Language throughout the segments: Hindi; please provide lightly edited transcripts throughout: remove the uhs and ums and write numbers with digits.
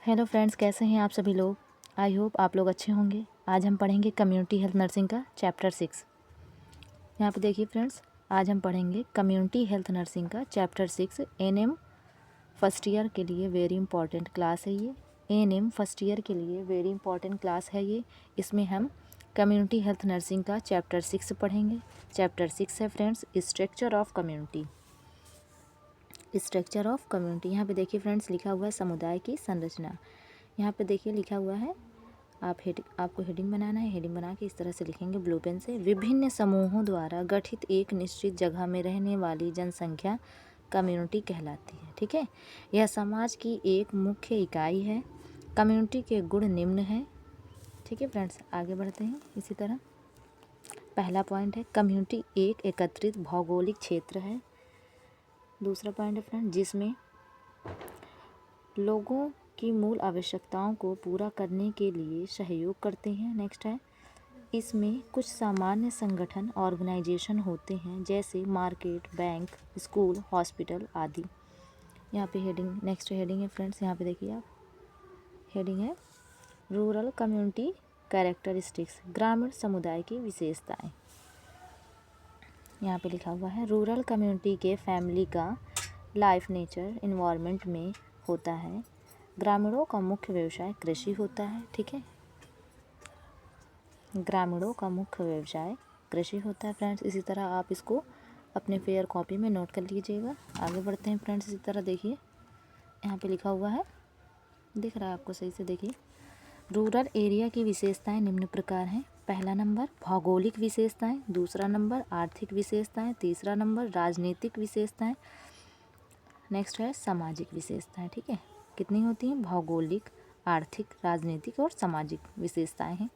हेलो फ्रेंड्स, कैसे हैं आप सभी लोग। आई होप आप लोग अच्छे होंगे। आज हम पढ़ेंगे कम्युनिटी हेल्थ नर्सिंग का चैप्टर 6। यहाँ पे देखिए फ्रेंड्स, आज हम पढ़ेंगे कम्युनिटी हेल्थ नर्सिंग का चैप्टर 6। एएनएम फर्स्ट ईयर के लिए वेरी इंपॉर्टेंट क्लास है ये। एएनएम फर्स्ट ईयर के लिए वेरी इंपॉर्टेंट क्लास है ये। इसमें हम कम्युनिटी हेल्थ नर्सिंग का चैप्टर 6 पढ़ेंगे। चैप्टर 6 है friends, structure of community. Structure of community, यहाँ पे देखिए फ्रेंड्स लिखा हुआ है समुदाय की संरचना। यहाँ पे देखिए लिखा हुआ है, आपको हेडिंग बनाना है। हेडिंग बना के इस तरह से लिखेंगे ब्लू पेन से। विभिन्न समूहों द्वारा गठित एक निश्चित जगह में रहने वाली जनसंख्या कम्युनिटी कहलाती है। ठीक है, यह समाज की एक मुख्य इकाई है। कम्युनिटी के गुण निम्न हैं। ठीक है फ्रेंड्स, आगे बढ़ते हैं। इसी तरह पहला पॉइंट है, कम्युनिटी एक एकत्रित भौगोलिक क्षेत्र है। दूसरा पॉइंट है फ्रेंड, जिसमें लोगों की मूल आवश्यकताओं को पूरा करने के लिए सहयोग करते हैं। नेक्स्ट है, इसमें कुछ सामान्य संगठन ऑर्गेनाइजेशन होते हैं, जैसे मार्केट, बैंक, स्कूल, हॉस्पिटल आदि। यहाँ पे हेडिंग, नेक्स्ट हेडिंग है फ्रेंड्स, यहाँ पे देखिए आप, हेडिंग है रूरल कम्युनिटी कैरेक्टरिस्टिक्स, ग्रामीण समुदाय की विशेषताएं। यहाँ पे लिखा हुआ है, रूरल कम्युनिटी के फैमिली का लाइफ नेचर इन्वायरमेंट में होता है। ग्रामीणों का मुख्य व्यवसाय कृषि होता है। ठीक है, ग्रामीणों का मुख्य व्यवसाय कृषि होता है फ्रेंड्स। इसी तरह आप इसको अपने फेयर कॉपी में नोट कर लीजिएगा। आगे बढ़ते हैं फ्रेंड्स। इसी तरह देखिए, यहाँ पे लिखा हुआ है, दिख रहा है आपको सही से, देखिए रूरल एरिया की विशेषताएं निम्न प्रकार हैं। पहला नंबर भौगोलिक विशेषताएं, दूसरा नंबर आर्थिक विशेषताएं, तीसरा नंबर राजनीतिक विशेषताएं, नेक्स्ट है सामाजिक विशेषताएं। ठीक है, कितनी होती हैं? भौगोलिक, आर्थिक, राजनीतिक और सामाजिक विशेषताएं हैं।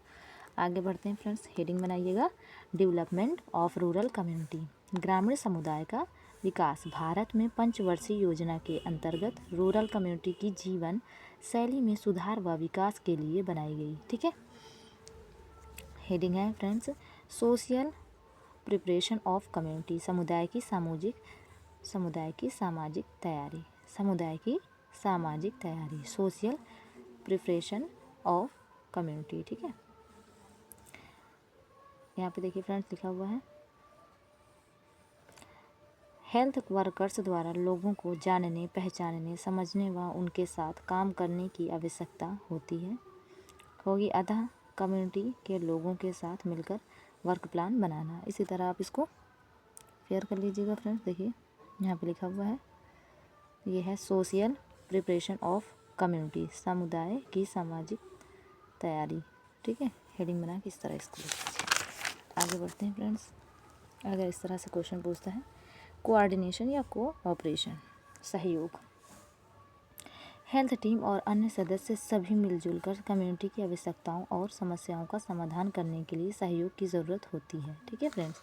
आगे बढ़ते हैं फ्रेंड्स, हेडिंग बनाइएगा डेवलपमेंट ऑफ रूरल कम्युनिटी, ग्रामीण समुदाय का विकास भारत में पंचवर्षीय योजना के अंतर्गत रूरल कम्युनिटी की जीवन शैली में सुधार व विकास के लिए बनाई गई। ठीक है, हेडिंग है friends social preparation of community, समुदाय की सामाजिक तैयारी, समुदाय की सामाजिक तैयारी, सोशल प्रिपरेशन ऑफ कम्युनिटी। ठीक है, यहाँ पे देखिए फ्रेंड्स लिखा हुआ है, हेल्थ वर्कर्स द्वारा लोगों को जानने, पहचानने, समझने व उनके साथ काम करने की आवश्यकता होगी अतः कम्युनिटी के लोगों के साथ मिलकर वर्क प्लान बनाना। इसी तरह आप इसको फेयर कर लीजिएगा फ्रेंड्स। देखिए यहाँ पे लिखा हुआ है, ये है सोशल प्रिपरेशन ऑफ कम्युनिटी, समुदाय की सामाजिक तैयारी। ठीक है, हेडिंग बना के इस तरह इसको लिख लीजिए। आगे बढ़ते हैं फ्रेंड्स। अगर इस तरह से क्वेश्चन पूछता है, कोऑर्डिनेशन या कोऑपरेशन, सहयोग, हेल्थ टीम और अन्य सदस्य सभी मिलजुल कर कम्युनिटी की आवश्यकताओं और समस्याओं का समाधान करने के लिए सहयोग की ज़रूरत होती है। ठीक है फ्रेंड्स,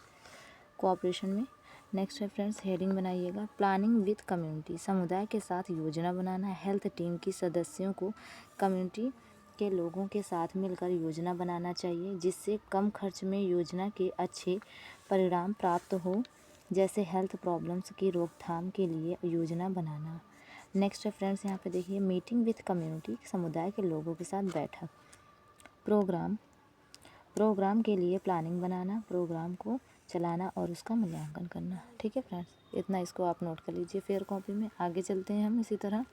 कोऑपरेशन में। नेक्स्ट है फ्रेंड्स, हेडिंग बनाइएगा प्लानिंग विद कम्युनिटी, समुदाय के साथ योजना बनाना। हेल्थ टीम की सदस्यों को कम्युनिटी के लोगों के साथ मिलकर योजना बनाना चाहिए, जिससे कम खर्च में योजना के अच्छे परिणाम प्राप्त हो, जैसे हेल्थ प्रॉब्लम्स की रोकथाम के लिए योजना बनाना। नेक्स्ट है फ्रेंड्स, यहाँ पे देखिए मीटिंग विद कम्युनिटी, समुदाय के लोगों के साथ बैठक। प्रोग्राम के लिए प्लानिंग बनाना, प्रोग्राम को चलाना और उसका मूल्यांकन करना। ठीक है फ्रेंड्स, इतना इसको आप नोट कर लीजिए फेयर कॉपी में। आगे चलते हैं हम। इसी तरह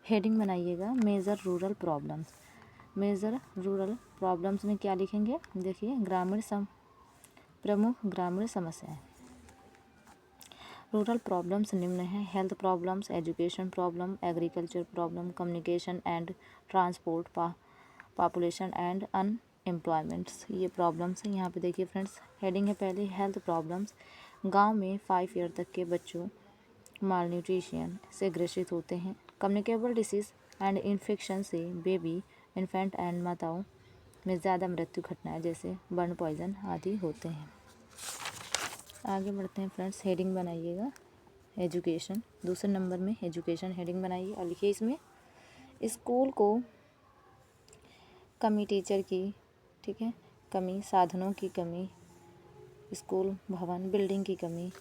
हेडिंग बनाइएगा major rural problems, major rural problems में क्या लिखेंगे? देखिए प्रमुख ग्रामीण समस्याएं। रूरल प्रॉब्लम्स निम्न हैं, health problems, education problem, agriculture problem, communication and transport, population and अनएम्प्लॉयमेंट्स, ये प्रॉब्लम्स हैं। यहाँ पे देखिए फ्रेंड्स, हेडिंग है पहले हेल्थ प्रॉब्लम्स, गांव में 5 ईयर तक के बच्चों मालन्यूट्रिशन से ग्रसित होते हैं। कम्युनिकेबल डिसीज़ एंड इन्फेक्शन से बेबी, इन्फेंट एंड माताओं में ज़्यादा मृत्यु घटनाएं जैसे बर्न पॉइजन आदि होते हैं। आगे बढ़ते हैं फ्रेंड्स, हेडिंग बनाइएगा एजुकेशन, दूसरे नंबर में एजुकेशन हेडिंग बनाइए और लिखिए इसमें स्कूल को कमी टीचर की, ठीक है, कमी, साधनों की कमी, स्कूल भवन बिल्डिंग की कमी।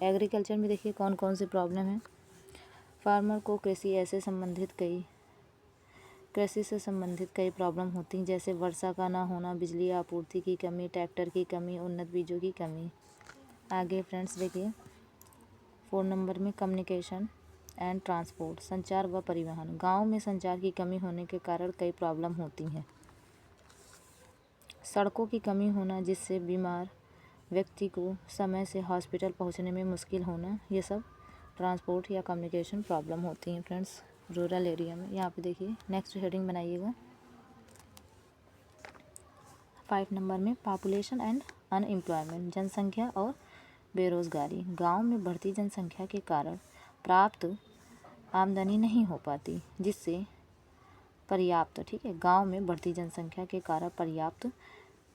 एग्रीकल्चर में देखिए कौन कौन सी प्रॉब्लम है, फार्मर को कृषि ऐसे संबंधित कई कृषि से संबंधित कई प्रॉब्लम होती हैं, जैसे वर्षा का ना होना, बिजली आपूर्ति की कमी, ट्रैक्टर की कमी, उन्नत बीजों की कमी। आगे फ्रेंड्स देखिए 4 नंबर में कम्युनिकेशन एंड ट्रांसपोर्ट, संचार व परिवहन। गांव में संचार की कमी होने के कारण कई प्रॉब्लम होती हैं। सड़कों की कमी होना, जिससे बीमार व्यक्ति को समय से हॉस्पिटल पहुंचने में मुश्किल होना, ये सब ट्रांसपोर्ट या कम्युनिकेशन प्रॉब्लम होती हैं फ्रेंड्स रूरल एरिया में। यहाँ पे देखिए नेक्स्ट हेडिंग बनाइएगा 5 नंबर में पॉपुलेशन एंड अनएम्प्लॉयमेंट, जनसंख्या और बेरोजगारी। गांव में बढ़ती जनसंख्या के कारण प्राप्त आमदनी नहीं हो पाती, जिससे पर्याप्त गांव में बढ़ती जनसंख्या के कारण पर्याप्त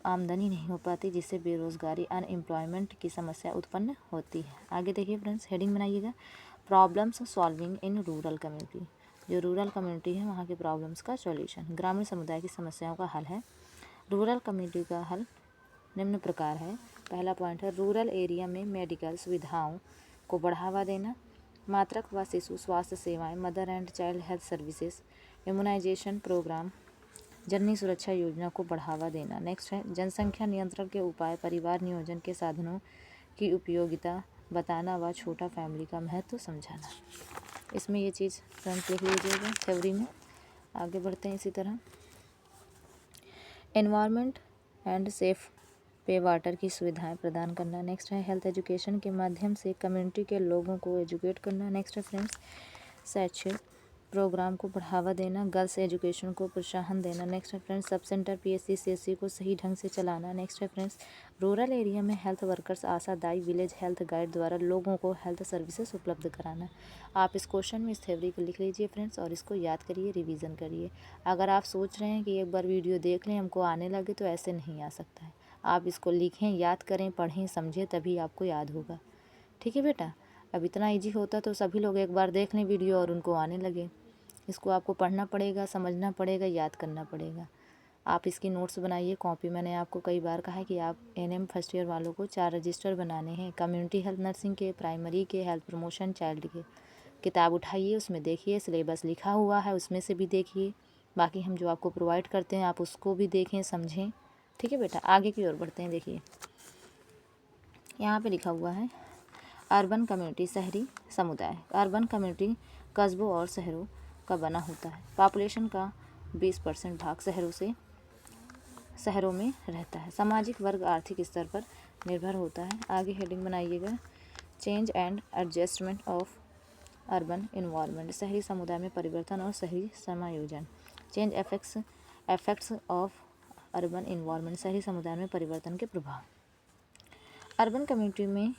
आमदनी नहीं हो पाती, जिससे बेरोजगारी अनएम्प्लॉयमेंट की समस्या उत्पन्न होती है। आगे देखिए फ्रेंड्स हेडिंग बनाइएगा problems solving in rural community. जो रूरल कम्युनिटी है वहाँ के प्रॉब्लम्स का सॉल्यूशन, ग्रामीण समुदाय की समस्याओं का हल है। रूरल कम्युनिटी का हल निम्न प्रकार है। पहला पॉइंट है रूरल एरिया में मेडिकल सुविधाओं को बढ़ावा देना, मातृ व शिशु स्वास्थ्य सेवाएं, mother and child health services, immunisation programme, जननी सुरक्षा योजना को बढ़ावा देना। नेक्स्ट है जनसंख्या नियंत्रण के उपाय, परिवार नियोजन के साधनों की उपयोगिता बताना व छोटा फैमिली का महत्व समझाना। इसमें ये चीज़ फ्रेंड्स लिख लीजिएगा थ्योरी में। आगे बढ़ते हैं इसी तरह एनवायरनमेंट एंड सेफ पे वाटर की सुविधाएं प्रदान करना। नेक्स्ट है हेल्थ एजुकेशन के माध्यम से कम्युनिटी के लोगों को एजुकेट करना। नेक्स्ट है फ्रेंड्स शैक्षिक प्रोग्राम को बढ़ावा देना, गर्ल्स एजुकेशन को प्रोत्साहन देना। नेक्स्ट है friends sub centre PSC CSC को सही ढंग से चलाना। नेक्स्ट है फ्रेंड्स रूरल एरिया में हेल्थ वर्कर्स आशादाई विलेज हेल्थ गाइड द्वारा लोगों को हेल्थ सर्विसेज उपलब्ध कराना। आप इस क्वेश्चन में इस थ्योरी को लिख लीजिए फ्रेंड्स और इसको याद करिए, रिवीजन करिए। अगर आप सोच रहे हैं कि एक बार वीडियो देख लें हमको आने लगे, तो ऐसे नहीं आ सकता है। आप इसको लिखें, याद करें, पढ़ें, समझें, तभी आपको याद होगा। ठीक है बेटा, अब इतना ईजी होता तो सभी लोग एक बार देख लें वीडियो और उनको आने लगे। इसको आपको पढ़ना पड़ेगा, समझना पड़ेगा, याद करना पड़ेगा। आप इसकी नोट्स बनाइए कॉपी। मैंने आपको कई बार कहा है कि आप एनएम फर्स्ट ईयर वालों को 4 रजिस्टर बनाने हैं, कम्युनिटी हेल्थ नर्सिंग के, प्राइमरी के, हेल्थ प्रमोशन, चाइल्ड के। किताब उठाइए, उसमें देखिए सिलेबस लिखा हुआ है, उसमें से भी देखिए। बाकी हम जो आपको प्रोवाइड करते हैं आप उसको भी देखें, समझें। ठीक है बेटा, आगे की ओर बढ़ते हैं। देखिए यहाँ पे लिखा हुआ है अर्बन कम्युनिटी, शहरी समुदाय। अर्बन कम्युनिटी कस्बों और शहरों का बना होता है। पॉपुलेशन का 20% भाग शहरों में रहता है। सामाजिक वर्ग आर्थिक स्तर पर निर्भर होता है। आगे हेडिंग बनाइएगा change and adjustment of urban environment, शहरी समुदाय में परिवर्तन और शहरी समायोजन। Change effects of urban environment, शहरी समुदाय में परिवर्तन के प्रभाव। अर्बन कम्युनिटी में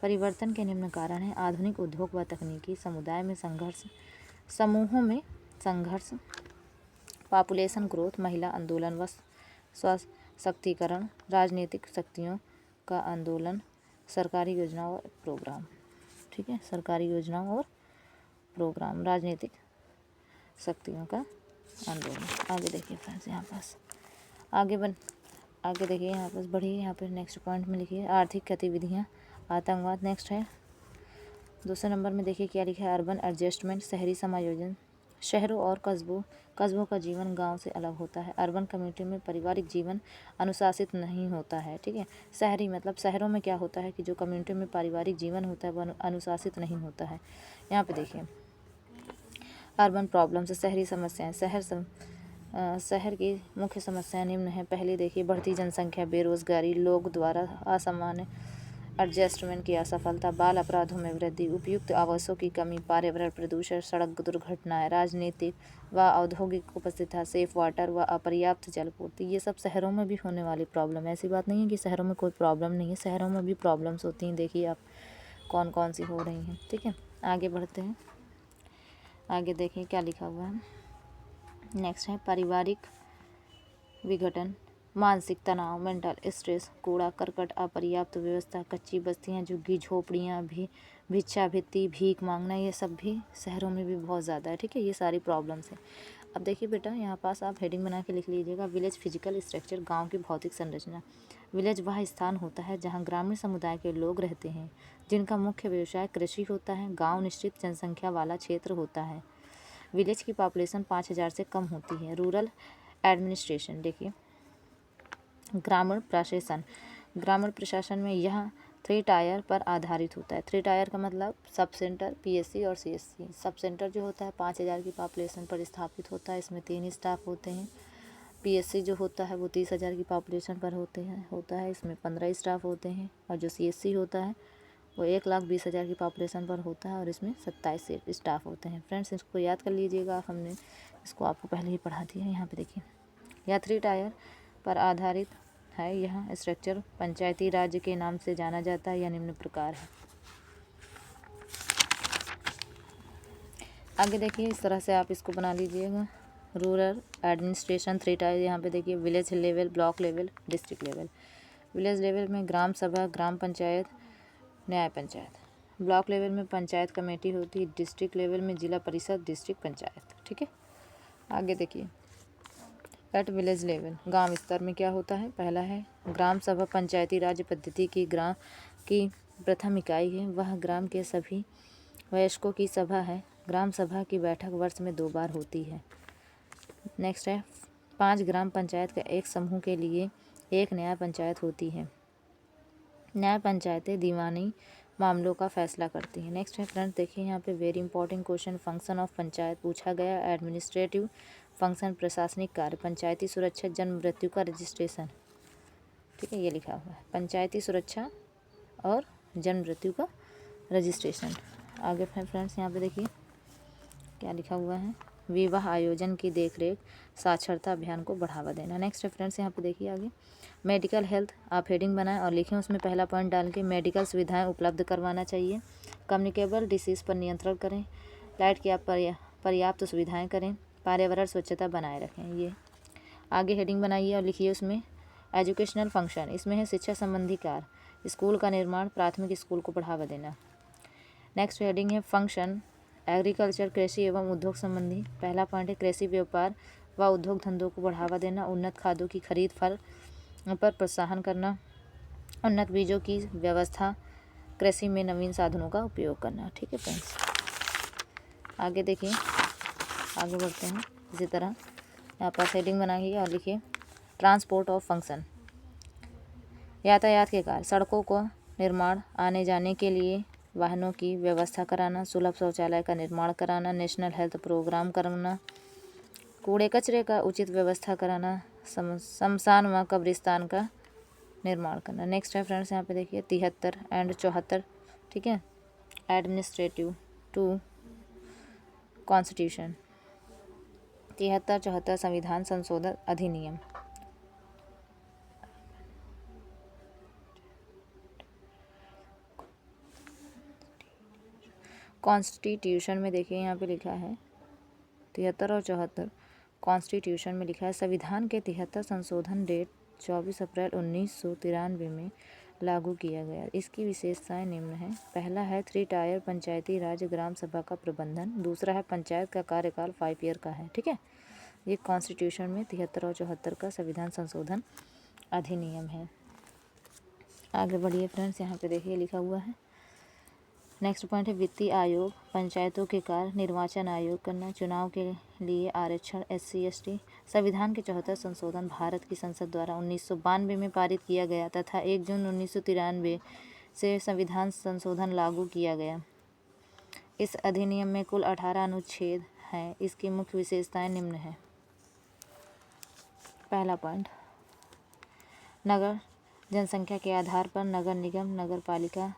परिवर्तन के निम्न कारण हैं आधुनिक उद्योग व तकनीकी, समुदाय में संघर्ष, समूहों में संघर्ष, पॉपुलेशन ग्रोथ, महिला आंदोलन व सशक्तिकरण, राजनीतिक शक्तियों का आंदोलन, सरकारी योजनाओं और प्रोग्राम। ठीक है, सरकारी योजनाओं और प्रोग्राम, राजनीतिक शक्तियों का आंदोलन। आगे देखिए फ्रेंड्स यहाँ पास आगे देखिए यहाँ पास बढ़िए। यहाँ पर नेक्स्ट पॉइंट में लिखिए आर्थिक गतिविधियाँ, आतंकवाद। नेक्स्ट है दूसरे नंबर में देखिए क्या लिखा है अर्बन एडजस्टमेंट, शहरी समायोजन। शहरों और कस्बों का जीवन गांव से अलग होता है। अर्बन कम्युनिटी में पारिवारिक जीवन अनुशासित नहीं होता है। ठीक है, शहरी मतलब शहरों में क्या होता है कि जो कम्युनिटी में पारिवारिक जीवन होता है वह अनुशासित नहीं होता है। यहाँ पे देखिए अर्बन प्रॉब्लम्स, शहरी समस्याएं। शहर की मुख्य समस्याएं निम्न है। पहले देखिए बढ़ती जनसंख्या, बेरोजगारी, लोग द्वारा असामान्य एडजस्टमेंट की असफलता, बाल अपराधों में वृद्धि, उपयुक्त आवासों की कमी, पर्यावरण प्रदूषण, सड़क दुर्घटनाएं, राजनीतिक व औद्योगिक उपस्थिति, सेफ वाटर व अपर्याप्त जलपूर्ति। ये सब शहरों में भी होने वाली प्रॉब्लम है। ऐसी बात नहीं है कि शहरों में कोई प्रॉब्लम नहीं है, शहरों में भी प्रॉब्लम्स होती हैं। देखिए आप कौन कौन सी हो रही हैं। ठीक है, आगे बढ़ते हैं। आगे देखिए क्या लिखा हुआ है। नेक्स्ट है पारिवारिक विघटन, मानसिक तनाव, मेंटल स्ट्रेस, कूड़ा करकट, अपर्याप्त व्यवस्था, कच्ची बस्तियाँ, झुग्गी झोपड़ियाँ, भी भिक्षावृत्ति, भीख मांगना, ये सब भी शहरों में भी बहुत ज़्यादा है। ठीक है, ये सारी प्रॉब्लम्स हैं। अब देखिए बेटा यहाँ पास आप हेडिंग बना के लिख लीजिएगा विलेज फिजिकल स्ट्रक्चर, गांव की भौतिक संरचना। विलेज वह स्थान होता है जहां ग्रामीण समुदाय के लोग रहते हैं, जिनका मुख्य व्यवसाय कृषि होता है। गांव निश्चित जनसंख्या वाला क्षेत्र होता है। विलेज की पॉपुलेशन 5000 से कम होती है। रूरल एडमिनिस्ट्रेशन देखिए, ग्रामीण प्रशासन, ग्रामीण प्रशासन में यह 3 टायर पर आधारित होता है। 3 टायर का मतलब सब सेंटर, पीएससी और सीएससी। सब सेंटर जो होता है 5000 की पॉपुलेशन पर स्थापित होता है, इसमें 3 स्टाफ होते हैं। पीएससी जो होता है वो 30,000 की पॉपुलेशन पर होता है, इसमें 15 स्टाफ होते हैं। और जो सीएससी होता है वो 1,20,000 की पॉपुलेशन पर होता है और इसमें 27 स्टाफ होते हैं। फ्रेंड्स, इसको याद कर लीजिएगा आप, हमने इसको आपको पहले ही पढ़ा दिया है। यहाँ पे देखिए, यह 3 टायर पर आधारित है। यह स्ट्रक्चर पंचायती राज्य के नाम से जाना जाता है। यह निम्न प्रकार है। आगे देखिए, इस तरह से आप इसको बना लीजिएगा। Rural administration 3 tyre. यहाँ पे देखिए, village level, block level, district level. Village level में ग्राम सभा, ग्राम पंचायत, न्याय पंचायत। ब्लॉक लेवल में पंचायत कमेटी होती है। डिस्ट्रिक्ट लेवल में जिला परिषद, डिस्ट्रिक्ट पंचायत। ठीक है, आगे देखिए, एट विलेज लेवल, गांव स्तर में क्या होता है? पहला है ग्राम सभा, पंचायती राज पद्धति की ग्राम की प्रथम इकाई है। वह ग्राम के सभी वयस्कों की सभा है। ग्राम सभा की बैठक वर्ष में 2 बार होती है। नेक्स्ट है 5 ग्राम पंचायत का एक समूह के लिए एक न्याय पंचायत होती है। न्याय पंचायतें दीवानी मामलों का फैसला करती हैं। नेक्स्ट है फ्रेंड्स, देखिए यहाँ पे very important question, function of panchayat पूछा गया। एडमिनिस्ट्रेटिव फंक्शन, प्रशासनिक कार्य, पंचायती सुरक्षा, जन्म मृत्यु का रजिस्ट्रेशन। ठीक है, ये लिखा हुआ है, पंचायती सुरक्षा और जन्म मृत्यु का रजिस्ट्रेशन। आगे फ्रेंड्स, यहाँ पे देखिए क्या लिखा हुआ है, विवाह आयोजन की देखरेख, साक्षरता अभियान को बढ़ावा देना। नेक्स्ट है फ्रेंड्स, यहाँ पे देखिए आगे, मेडिकल हेल्थ, आप हेडिंग बनाएं और लिखें उसमें पहला पॉइंट डाल के, मेडिकल सुविधाएं उपलब्ध करवाना चाहिए। कम्युनिकेबल डिसीज़ पर नियंत्रण करें। लाइट की आप पर्याप्त सुविधाएं करें। पर्यावरण स्वच्छता बनाए रखें। ये आगे हेडिंग बनाइए और लिखिए उसमें एजुकेशनल फंक्शन, इसमें है शिक्षा संबंधी कार्य, स्कूल का निर्माण, प्राथमिक स्कूल को बढ़ावा देना। नेक्स्ट हेडिंग है फंक्शन एग्रीकल्चर, कृषि एवं उद्योग संबंधी। पहला पॉइंट है कृषि व्यापार व उद्योग धंधों को बढ़ावा देना, उन्नत खादों की खरीद फल पर प्रोत्साहन करना, उन्नत बीजों की व्यवस्था, कृषि में नवीन साधनों का उपयोग करना। ठीक है फ्रेंड्स, आगे देखिए, आगे बढ़ते हैं। इसी तरह यहाँ पर हेडिंग बनाइए और लिखिए ट्रांसपोर्ट ऑफ फंक्शन, यातायात के कार्य, सड़कों को निर्माण, आने जाने के लिए वाहनों की व्यवस्था कराना, सुलभ शौचालय का निर्माण कराना, नेशनल हेल्थ प्रोग्राम करना, कूड़े कचरे का उचित व्यवस्था कराना, शमशान व कब्रिस्तान का निर्माण करना। नेक्स्ट है फ्रेंड्स, यहाँ पे देखिए 73 एंड 74। ठीक है, एडमिनिस्ट्रेटिव टू कॉन्स्टिट्यूशन, 73-74 संविधान संशोधन अधिनियम। कॉन्स्टिट्यूशन में देखिए यहाँ पे लिखा है 73 और 74। कॉन्स्टिट्यूशन में लिखा है संविधान के 73 संशोधन डेट 24 अप्रैल 1993 में लागू किया गया। इसकी विशेषताएं निम्न हैं। पहला है 3 टायर पंचायती राज ग्राम सभा का प्रबंधन। दूसरा है पंचायत का कार्यकाल 5 ईयर का है। ठीक है, ये कॉन्स्टिट्यूशन में 73 और 74 का संविधान संशोधन अधिनियम है। आगे बढ़िए फ्रेंड्स, यहाँ पे देखिए लिखा हुआ है नेक्स्ट पॉइंट है वित्तीय आयोग, पंचायतों के कार्य, निर्वाचन आयोग करना, चुनाव के लिए आरक्षण, SC ST। संविधान के 74 संशोधन भारत की संसद द्वारा 1992 में पारित किया गया तथा 1 जून 1993 से संविधान संशोधन लागू किया गया। इस अधिनियम में कुल 18 अनुच्छेद हैं। इसकी मुख्य विशेषताएं निम्न हैं। पहला पॉइंट, नगर जनसंख्या के आधार पर नगर निगम, नगर पालिका,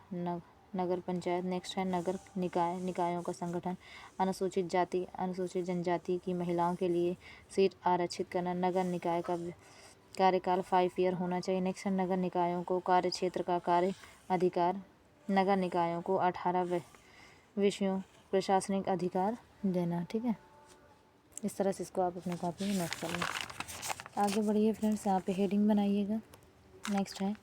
नगर पंचायत। नेक्स्ट है नगर निकाय, निकायों का संगठन, अनुसूचित जाति, अनुसूचित जनजाति की महिलाओं के लिए सीट आरक्षित करना। नगर निकाय का कार्यकाल 5 ईयर होना चाहिए। नेक्स्ट है नगर निकायों को कार्य क्षेत्र का कार्य अधिकार, नगर निकायों को 18 विषयों प्रशासनिक अधिकार देना। ठीक है, इस तरह से इसको आप अपनी कॉपी में नोट कर लें। आगे बढ़िए फ्रेंड्स, यहाँ पे हेडिंग बनाइएगा। नेक्स्ट है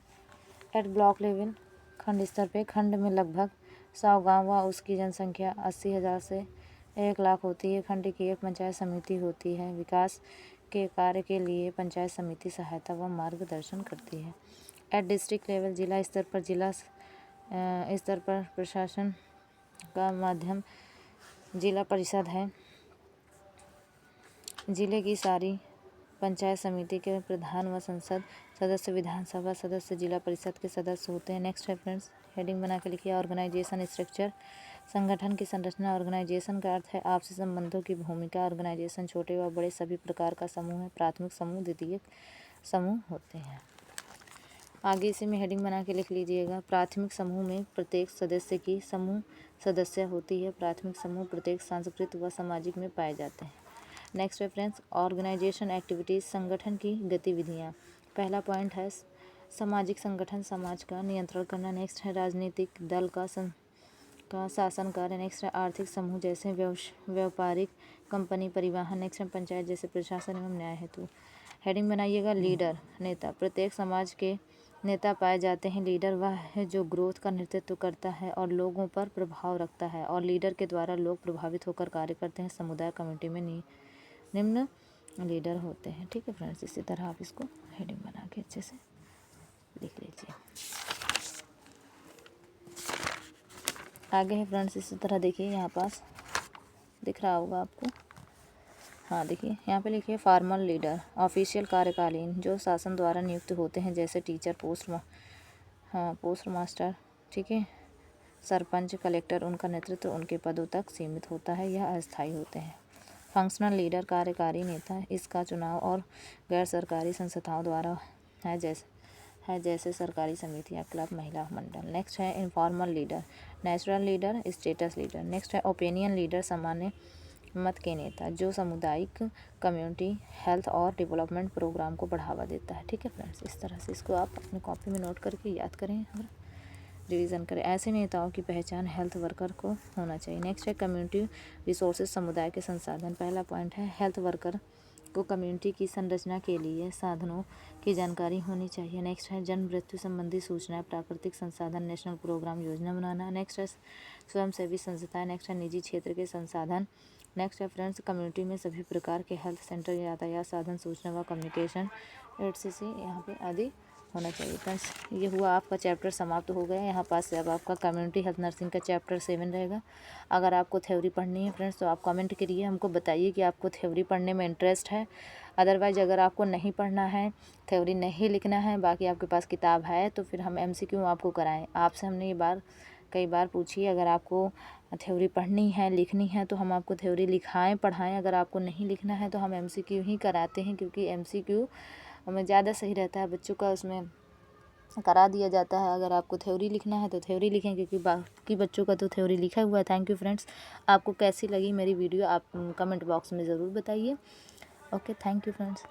एट ब्लॉक लेवल, खंड स्तर पे खंड में लगभग 100 गाँव व उसकी जनसंख्या 80,000 से 1 लाख होती है। खंड की एक पंचायत समिति होती है। विकास के कार्य के लिए पंचायत समिति सहायता व मार्गदर्शन करती है। एट डिस्ट्रिक्ट लेवल, जिला स्तर पर जिला स्तर पर प्रशासन का माध्यम जिला परिषद है। जिले की सारी पंचायत समिति के प्रधान व संसद सदस्य, विधानसभा सदस्य, जिला परिषद के सदस्य होते हैं। नेक्स्ट है फ्रेंड्स, हेडिंग बना के लिखिए ऑर्गेनाइजेशन स्ट्रक्चर। संगठन की संरचना। ऑर्गेनाइजेशन का अर्थ है आपसी संबंधों की भूमिका। ऑर्गेनाइजेशन छोटे व बड़े सभी प्रकार का समूह है। प्राथमिक समूह, द्वितीयक समूह होते हैं। आगे इसी में हेडिंग बना के लिख लीजिएगा। प्राथमिक समूह में प्रत्येक सदस्य की समूह सदस्य होती है। प्राथमिक समूह प्रत्येक सांस्कृतिक व सामाजिक में पाए जाते हैं। नेक्स्ट है फ्रेंड्स, ऑर्गेनाइजेशन एक्टिविटीज़, संगठन की गतिविधियाँ। पहला पॉइंट है सामाजिक संगठन, समाज का नियंत्रण करना। नेक्स्ट है राजनीतिक दल का शासन कार्य। नेक्स्ट है आर्थिक समूह जैसे व्यापारिक कंपनी, परिवहन। नेक्स्ट है पंचायत जैसे प्रशासन एवं न्याय हेतु। हेडिंग बनाइएगा लीडर, नेता। प्रत्येक समाज के नेता पाए जाते हैं। लीडर वह है जो ग्रोथ का नेतृत्व करता है और लोगों पर प्रभाव रखता है और लीडर के द्वारा लोग प्रभावित होकर कार्य करते हैं। समुदाय कमेटी में निम्न लीडर होते हैं। ठीक है फ्रेंड्स, इसी तरह आप इसको हेडिंग बना के अच्छे से लिख लीजिए। आगे है फ्रेंड्स, इसी तरह देखिए, यहाँ पास दिख रहा होगा आपको। हाँ देखिए, यहाँ पे लिखिए फॉर्मल लीडर, ऑफिशियल कार्यकालीन, जो शासन द्वारा नियुक्त होते हैं, जैसे टीचर, पोस्ट मास्टर। ठीक है, सरपंच, कलेक्टर। उनका नेतृत्व उनके पदों तक सीमित होता है, यह अस्थायी होते हैं। फंक्शनल लीडर, कार्यकारी नेता, इसका चुनाव और गैर सरकारी संस्थाओं द्वारा है, जैसे सरकारी समितियाँ, क्लब, महिला मंडल। नेक्स्ट है informal leader, natural leader, status leader. Next है ओपिनियन लीडर, सामान्य मत के नेता, जो सामुदायिक, कम्युनिटी, हेल्थ और डेवलपमेंट प्रोग्राम को बढ़ावा देता है। ठीक है फ्रेंड्स, इस तरह से इसको आप अपनी कॉपी में नोट करके याद करें और रिवीजन करें। ऐसे नेताओं की पहचान हेल्थ वर्कर को होना चाहिए। नेक्स्ट है कम्युनिटी रिसोर्सेज, समुदाय के संसाधन। पहला पॉइंट है हेल्थ वर्कर को कम्युनिटी की संरचना के लिए साधनों की जानकारी होनी चाहिए। नेक्स्ट है जन्म मृत्यु संबंधी सूचनाएं, प्राकृतिक संसाधन, नेशनल प्रोग्राम, योजना बनाना। नेक्स्ट है स्वयंसेवी संस्थाएं। नेक्स्ट है निजी क्षेत्र के संसाधन। नेक्स्ट है फ्रेंड्स, कम्युनिटी में सभी प्रकार के हेल्थ सेंटर, यातायात साधन, सूचना व कम्युनिकेशन एटसीसी यहाँ पे आदि होना चाहिए। फ्रेंड्स, ये हुआ आपका चैप्टर समाप्त हो गया। यहाँ पास से अब आपका कम्युनिटी हेल्थ नर्सिंग का चैप्टर 7 रहेगा। अगर आपको थ्योरी पढ़नी है फ्रेंड्स, तो आप कमेंट करिए, हमको बताइए कि आपको थ्योरी पढ़ने में इंटरेस्ट है। अदरवाइज़ अगर आपको नहीं पढ़ना है, थ्योरी नहीं लिखना है, बाकी आपके पास किताब है, तो फिर हम MCQ आपको कराएं। आपसे हमने ये कई बार पूछी, अगर आपको थ्योरी पढ़नी है, लिखनी है, तो हम आपको थ्योरी लिखाएं, पढ़ाएं। अगर आपको नहीं लिखना है तो हम MCQ ही कराते हैं, क्योंकि MCQ हमें ज़्यादा सही रहता है, बच्चों का उसमें करा दिया जाता है। अगर आपको थ्योरी लिखना है तो थ्योरी लिखें, क्योंकि बाकी बच्चों का तो थ्योरी लिखा हुआ है। थैंक यू फ्रेंड्स, आपको कैसी लगी मेरी वीडियो आप कमेंट बॉक्स में ज़रूर बताइए। Okay, thank you friends.